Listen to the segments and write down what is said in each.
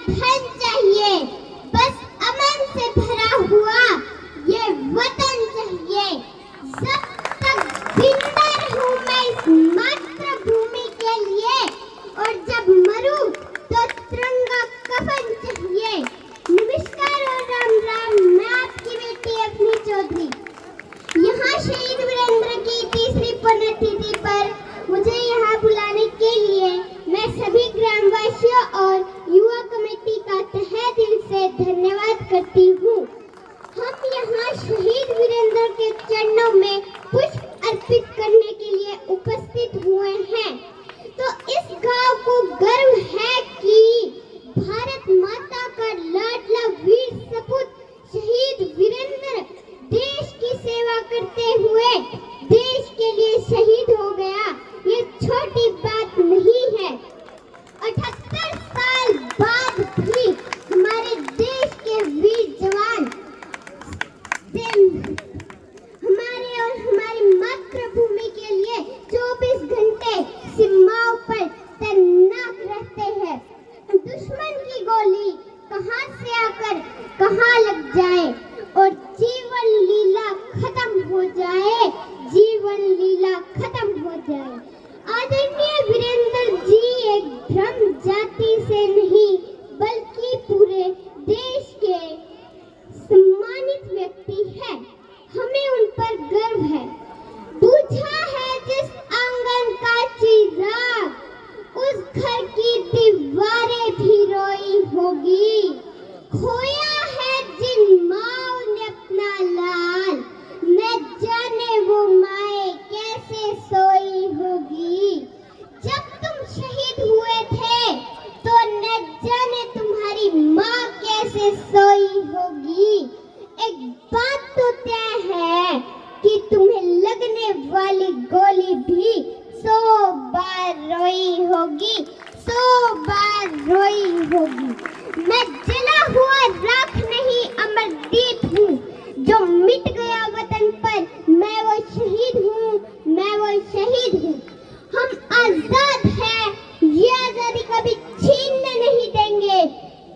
धन चाहिए, बस अमन से भरा हुआ ये वतन चाहिए। जब तक जिंदा रहूं मैं इस मातृभूमि के लिए, और जब मरूं तो तिरंगा कफन चाहिए। नमस्कार और राम राम, मैं आपकी बेटी अफनी चौधरी। यहाँ शहीद वीरेंद्र की तीसरी पुण्यतिथि पर मुझे यहाँ बुलाने के लिए मैं सभी ग्रामवासियों और युवा कमेटी का तहे दिल से धन्यवाद करती हूँ। हम यहाँ शहीद वीरेंद्र के चरणों में पुष्प अर्पित करने के लिए उपस्थित हुए हैं। तो इस गांव को गर्व है कि भारत माता का लाडला वीर सपूत शहीद वीरेंद्र देश की सेवा करते हुए देश के लिए शहीद हो गया। ये छोटी बात नहीं है। 78 साल बाद भी हमारे देश के वीर जवान हमारे और हमारी मातृभूमि के लिए 24 घंटे सीमाओं पर तैनात रहते हैं। दुश्मन की गोली कहां से आकर कहां लग जाए और जीवन लीला खत्म हो जाए, जीवन लीला खत्म हो जाए। आदरणीय वीरेंद्र जी एक धर्म जाति से नहीं बल्कि पूरे देश के सम्मानित व्यक्ति है। हमें उन पर गर्व है। बुझा है जिस आंगन का चिराग, उस घर की दीवारें भी रोई होगी। खोया है जिन माँओं ने अपना लाल, न जाने वो माए कैसे सोई होगी। जब तुम शहीद हुए थे तो न जाने तुम्हारी माँ कैसे सोई होगी। एक बात तो तय है कि तुम्हें लगने वाली गोली भी 100 बार रोई होगी, 100 बार रोई होगी। मैं जला हुआ राख नहीं अमरदीप हूँ, जो मिट गया वतन पर मैं वो शहीद हूँ, मैं वो शहीद हूँ। हम आजाद हैं, ये आजादी कभी छीनने नहीं देंगे।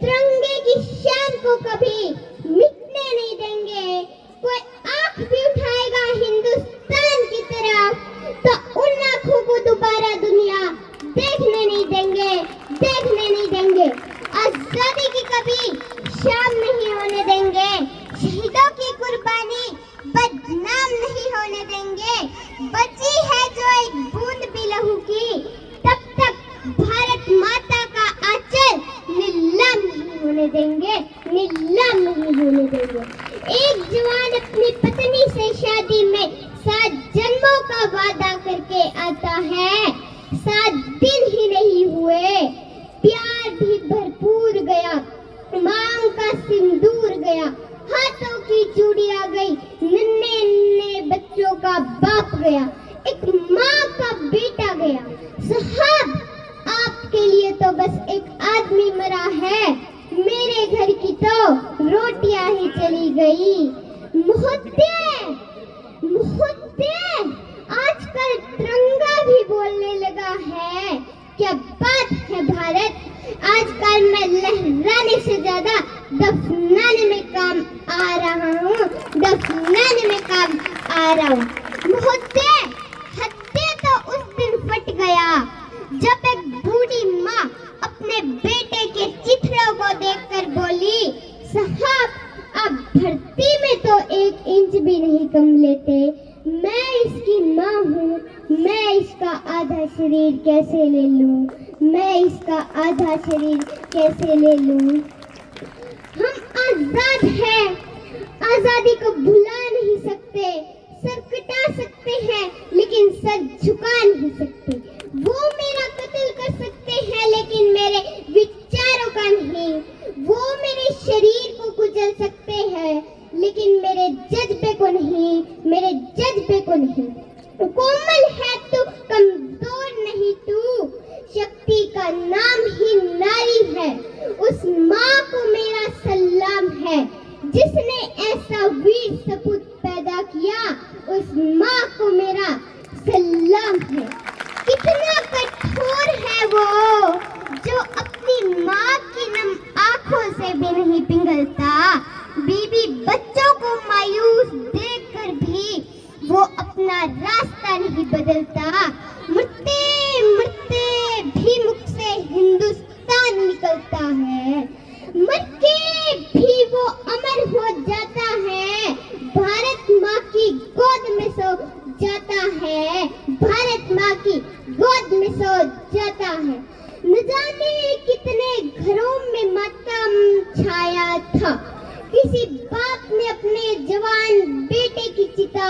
तिरंगे की शान को कभी मिटने नहीं देंगे। कोई आंख भी उठाएगा हिंदुस्तान की तरफ तो उन आंखों को दोबारा दुनिया देखने नहीं देंगे, देखने नहीं देंगे। आजादी की कभी शाम नहीं होने देंगे। शहीदों की कुर्बानी बदनाम नहीं होने देंगे। बची है जो एक बूंद भी लहू की, तब तक भारत माता का आंचल नीलाम नहीं होने देंगे, नीलाम नहीं होने देंगे। एक जवान अपनी पत्नी से शादी में 7 जन्मों का वादा करके आता है। 7 दिन ही नहीं हुए, प्यार भी भरपूर गया, मांग का सिंदूर गया, हाथों की चूड़ी आ गई, नन्हे नन्हे बच्चों का बाप गया, एक माँ का बेटा गया। साहब आपके लिए तो बस एक आदमी मरा है, मेरे घर की तो रोटियां ही चली गई। मुहद्दे, मुहद्दे, आजकल तिरंगा भी बोलने लगा है। क्या बात है भारत, आजकल मैं लहराने से ज्यादा दफनाने में काम आ रहा हूँ, दफनाने में काम आ रहा हूँ। मुहद्दे, हत्या तो उस दिन फट गया जब एक बूढ़ी माँ अपने बेटे के चिथड़ों को देखकर बोली, साहब आप धरती में तो 1 इंच भी नहीं कम लेते। मैं इसकी माँ हूँ, मैं इसका आधा शरीर कैसे ले लूँ, मैं इसका आधा शरीर कैसे ले लूँ। हम आजाद हैं, आजादी को भुला नहीं सकते। सर कटा सकते हैं लेकिन सर झुका नहीं सकते। वो मेरा कत्ल कर सकते हैं लेकिन मेरे विचारों का नहीं। वो मेरे शरीर को कुचल सकते हैं लेकिन मेरे जज्बे को नहीं, मेरे जज्बे को नहीं। कोमल है तू, कमजोर नहीं तू, शक्ति का नाम ही नारी है। उस माँ को मेरा सलाम है जिसने ऐसा वीर सपूत पैदा किया, उस माँ को मेरा सलाम है। कितना कठोर है वो जो अपनी माँ की नम संभलता, बीवी बच्चों को मायूस देखकर भी वो अपना रास्ता नहीं बदलता। मरते मरते भी मुख से हिंदुस्तान निकलता है, मर के भी वो अमर हो जाता है। भारत माँ की गोद में सो जाता है, भारत माँ की गोद में सो जाता है। न जाने कितने घरों में मातम छाया था, किसी बाप ने अपने जवान बेटे की चिता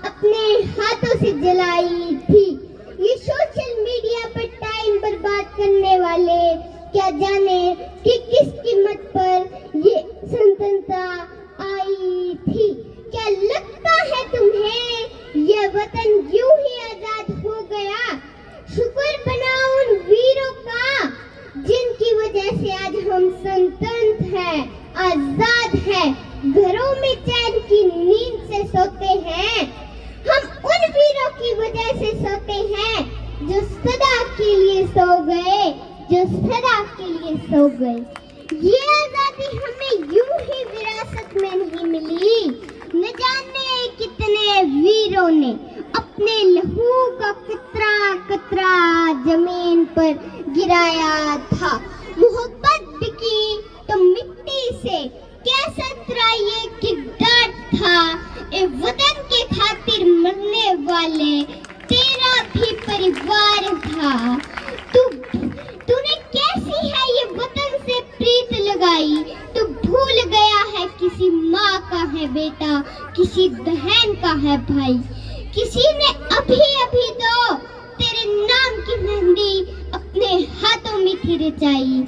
अपने हाथों से जलाई थी। ये सोशल मीडिया पर टाइम बर्बाद करने वाले क्या जाने कि किस कीमत पर ये स्वतंत्रता आई थी। क्या लगता है तुम्हें ये वतन यूं ही आजाद हो गया? शुक्र बनाओ उन वीरों का जिनकी वजह से आज हम स्वतंत्र हैं, आजाद हैं, घरों में चैन की नींद से सोते हैं। हम उन वीरों की वजह से सोते हैं जो सदा के लिए सो गए, जो सदा के लिए सो गए। ये आजादी हमें यूं ही विरासत में नहीं मिली, न जाने कितने वीरों ने अपने लहू का कतरा कतरा जमीन पर गिराया था। मोहब्बत बिकी तो मिट्टी से, कैसा तेरा ये किरदार था। ए वतन के खातिर मरने वाले तेरा भी परिवार था। तूने कैसी है ये वतन से प्रीत लगाई, तू भूल गया है किसी माँ का है बेटा, किसी बहन का है भाई। किसी ने अभी अभी तो तेरे नाम की मेहंदी अपने हाथों में थी रचाई।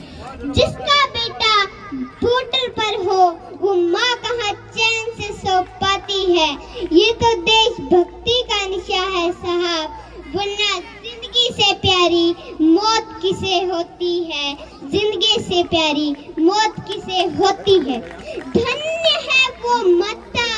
जिसका बेटा बॉर्डर पर हो वो माँ कहाँ चैन से सो पाती है। ये तो देशभक्ति का निशा है साहब, वरना जिंदगी से प्यारी मौत किसे होती है, जिंदगी से प्यारी मौत किसे होती है। धन्य है वो माता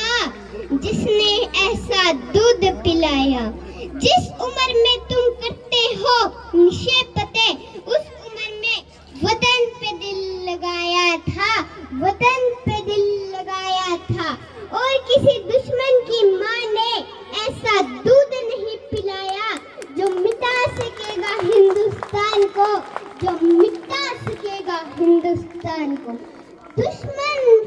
जिसने ऐसा दूध पिलाया। जिस उम्र में तुम करते हो नशे पते, उस उम्र में वतन पे दिल लगाया था, वतन पे दिल लगाया था। और किसी दुश्मन की माँ ने ऐसा दूध नहीं पिलाया जो मिटा सकेगा हिंदुस्तान को, जो मिटा सकेगा हिंदुस्तान को। दुश्मन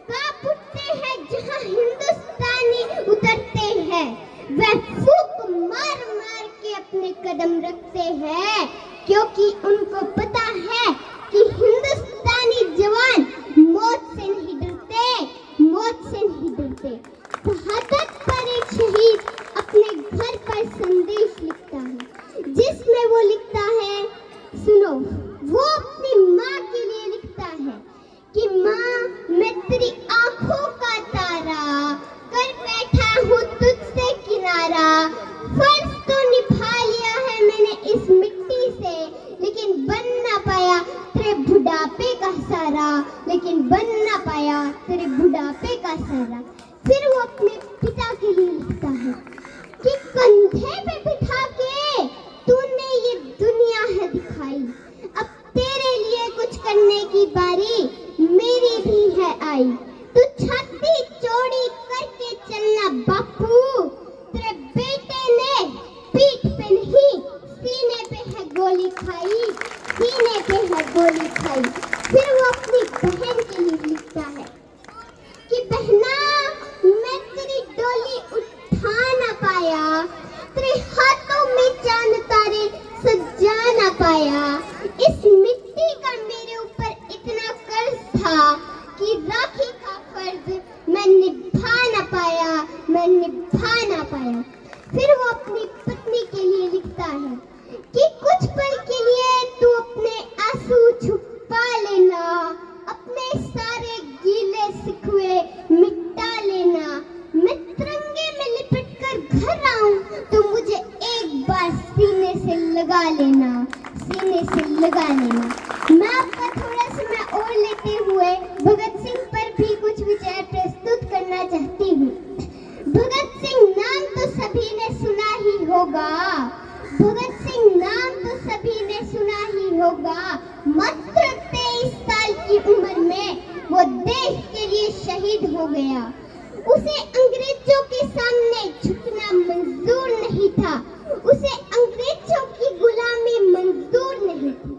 कांप उठते हैं जहाँ हिंदुस्तानी उतरते हैं, वह फूंक मार मार के अपने कदम रखते हैं, क्योंकि उनको पता है कि हिंदुस्तानी जवान मौत से नहीं डरते, मौत से नहीं डरते। शहादत पर एक शहीद अपने घर पर संदेश लिखता है, जिसमें वो लिखता है, सुनो, वो अपनी माँ के लिए लिखता है कि माँ मैं तेरी आंखों का तारा, कर बैठा हूँ तुझसे किनारा। फर्ज तो निभा लिया है मैंने इस मिट्टी से, लेकिन बन ना पाया तेरे बुढ़ापे का सहारा, लेकिन बन ना पाया तेरे बुढ़ापे का सहारा। फिर वो अपने पिता के लिए लिखता है कि कंधे पे बिठा के तूने ये दुनिया है दिखाई, अब तेरे लिए कुछ करने की बारी मेरी भी है आई। तू छाती चौड़ी करके चलना बापू, तेरे बेटे ने पीठ पे नहीं सीने पे है गोली खाई, सीने पे है गोली खाई। फिर वो अपनी बहन के लिए लिखता है कि बहना मैं तेरी डोली उठा ना पाया, तेरे हाथों में चांद तारे सजा ना पाया। इस मिट्टी का मेरे ऊपर इतना कर्ज था कि राखी का फर्ज मैं निभा ना पाया, मैं निभा ना पाया। फिर वो अपनी पत्नी के लिए लिखता है कि कुछ पल के लिए तू अपने आंसू छुपा लेना, अपने सारे गीले सिखवे मिटा लेना। मैं तिरंगे में लिपट कर घर आऊं तो मुझे एक बार सीने से लगा लेना, सीने से लगा लेना। मैं आपका थोड़ा समय और लेते हुए भगत सिंह पर भी कुछ विचार प्रस्तुत करना चाहती हूँ। भगत सिंह नाम तो सभी ने सुना ही होगा, भगत सिंह नाम तो सभी ने सुना ही होगा। मात्र 23 साल की उम्र में वो देश के लिए शहीद हो गया। उसे अंग्रेजों के सामने झुकना मंजूर नहीं था। उसे अंग्रेजों की गुलामी मंजूर नहीं थी,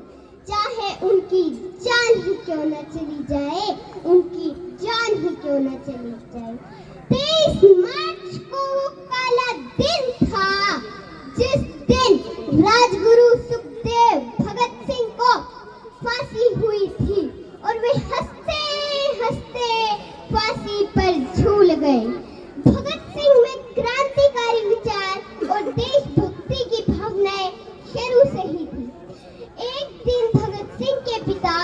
चाहे उनकी जान ही क्यों न चली जाए, उनकी जान ही क्यों न चली जाए। 23 मार्च को वो काला दिन था जिस दिन राजगुरु सुखदेव भगत सिंह को फांसी हुई थी और वे हंसते हंसते फांसी पर झूल गए। भगत सिंह में क्रांतिकारी विचार और देशभक्ति की भावनाएं शुरू से ही थी। एक दिन भगत सिंह के पिता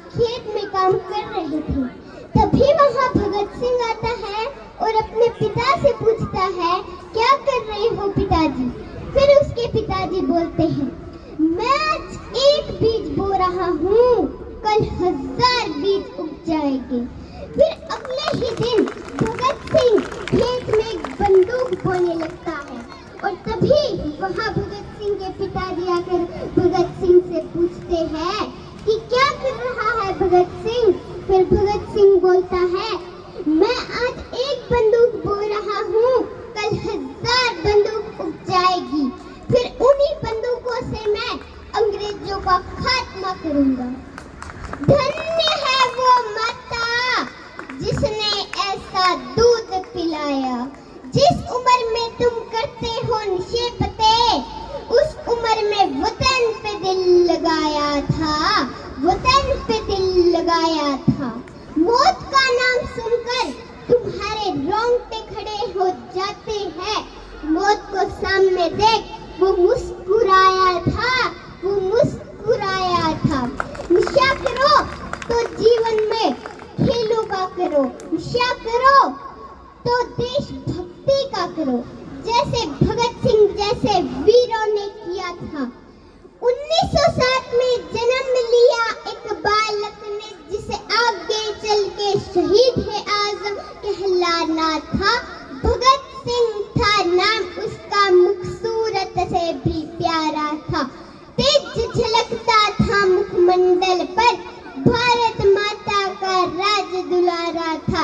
खेत में काम कर रहे थे, तभी वहां भगत सिंह आता है और अपने पिता से पूछता है, क्या कर रहे हो पिताजी? फिर उसके पिताजी बोलते हैं, मैं आज एक बीज बो रहा हूँ, कल 1000 बीज उग जाएंगे। फिर अगले ही दिन भगत सिंह खेत में बंदूक बोने लगता है और तभी वहाँ भगत सिंह के पिताजी आकर भगत सिंह से पूछते हैं कि क्या कर रहा है भगत सिंह? फिर भगत सिंह बोलता है, मैं आज एक बंदूक बो रहा हूँ, कल 1000 बंदूक उग जाएगी। फिर उन्हीं बंदूकों से मैं अंग्रेजों का खात्मा करूंगा। धन्य है वो माता जिसने ऐसा दूध पिलाया। जिस उम्र में तुम करते हो नशे पते, उस उम्र में वतन पे दिल लगाया था, वतन पे दिल लगाया था। मौत का नाम सुनकर तुम्हारे रोंगटे खड़े हो जाते हैं। मौत को सामने देख वो मुस्कुराया था, वो मुस्कुराया था। नशा करो तो जीवन में खेलों का करो, नशा करो तो देशभक्ति का करो, जैसे भगत सिंह जैसे वीरों ने किया था। 1907 में जन्म लिया एक बालक ने जिसे आगे चल के शहीद-ए-आज़म कहलाना था। भगत सिंह था नाम उसका, खूबसूरत से भी प्यारा था। तेज झलकता था मुखमंडल पर, भारत माता का राज दुलारा था।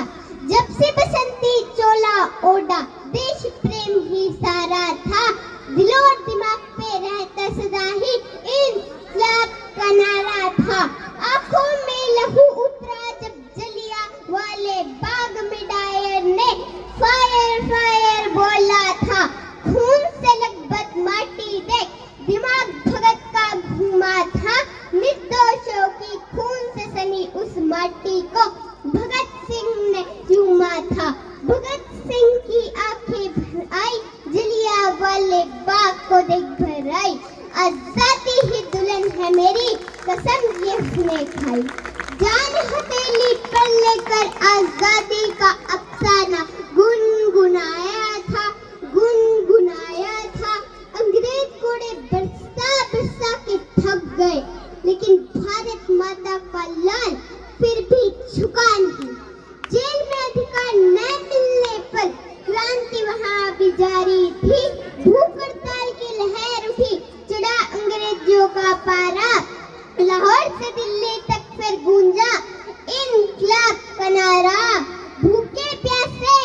जब से बसंती चोला ओढ़ा, देश प्रेम ही सारा था। दिलो और दिमाग पे रहता सदा ही इंकलाब का नारा था। आंखों में लहू उतरा जब जलिया वाले बाग में डायर ने फायर फायर बोला था। खून से लकबत माटी देख दिमाग भगत का घूमा था। निर्दोषों की खून से सनी उस माटी को भगत सिंह ने चूमा था। भगत सिंह की आंखें भर आई, जलिया वाले बाग को देख भर आई। आजादी ही दुल्हन है मेरी, कसम ये उसने खाई। जान हथेली पर लेकर आजादी का अफसाना गुनगुनाया था, गुनगुनाया था। अंग्रेज घोड़े बरसा बरसा के थक गए, लेकिन भारत माता का लाल फिर भी झुका नहीं। जेल में अधिकार न मिलने पर क्रांति वहाँ भी जारी थी। भूख हड़ताल की लहर उठी, चढ़ा अंग्रेजों का पारा। लाहौर से दिल्ली तक फिर गूंजा इंकलाब का नारा। भूखे प्यासे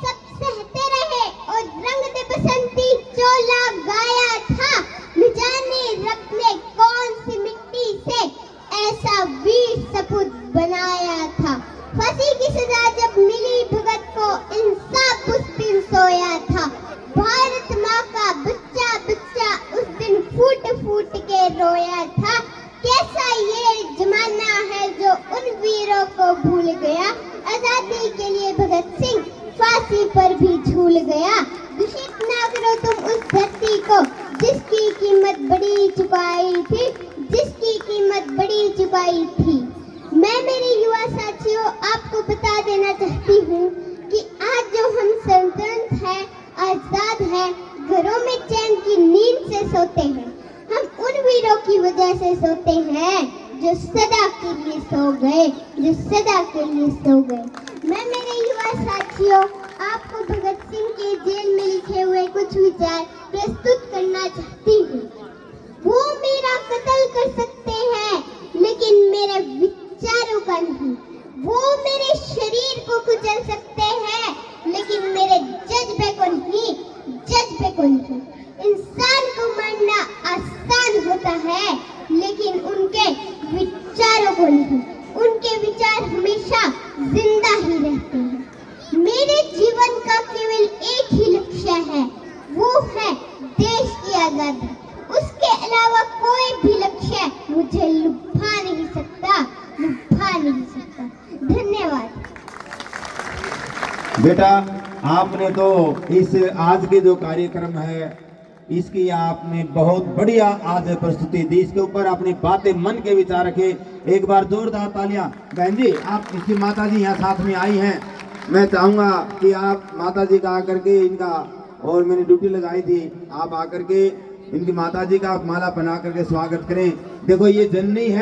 सब सहते रहे और रंग दे बसंती चोला गाया था। न जाने रब ने कौन सी मिट्टी से ऐसा वीर सपूत बनाया था। फांसी की सजा जब मिली भगत को, इंसाफ उस दिन सोया था। भारत माँ का बच्चा बच्चा उस दिन फूट फूट के रोया था। कैसा ये जमाना है जो उन वीरों को भूल गया। आजादी के लिए भगत सिंह फांसी पर भी झूल गया। दूषित ना करो तुम उस धरती को जिसकी कीमत बड़ी चुकाई थी, जिसकी कीमत बड़ी चुकाई थी। मैं मेरे युवा साथियों आपको बता देना चाहती हूँ कि आज जो हम स्वतंत्र हैं, आजाद हैं, घरों में चैन की नींद से सोते हैं, हम उन वीरों की वजह से सोते हैं जो सदा के लिए सो गए, जो सदा के लिए सो गए। मैं मेरे युवा साथियों आपको भगत सिंह के जेल में लिखे हुए कुछ विचार प्रस्तुत करना चाहती हूँ। वो मेरा कत्ल कर सकते हैं, लेकिन मेरे विचारों का नहीं। वो मेरे शरीर को नहीं, उनके विचार हमेशा जिंदा ही रहते हैं। मेरे जीवन का केवल एक ही लक्ष्य है, वो है देश की आजादी। उसके अलावा कोई भी लक्ष्य मुझे लुभा नहीं सकता। धन्यवाद। बेटा, आपने तो इस आज के जो कार्यक्रम है इसकी आपने बहुत बढ़िया आज प्रस्तुति दी। इसके ऊपर अपनी बातें, मन के विचार रखे। एक बार जोरदार तालियां। बहन जी, आप इसकी माता जी यहाँ साथ में आई हैं, मैं चाहूंगा कि आप माता जी का आकर के इनका, और मैंने ड्यूटी लगाई थी, आप आकर के इनकी माता जी का माला पहना करके स्वागत करें। देखो ये जननी है।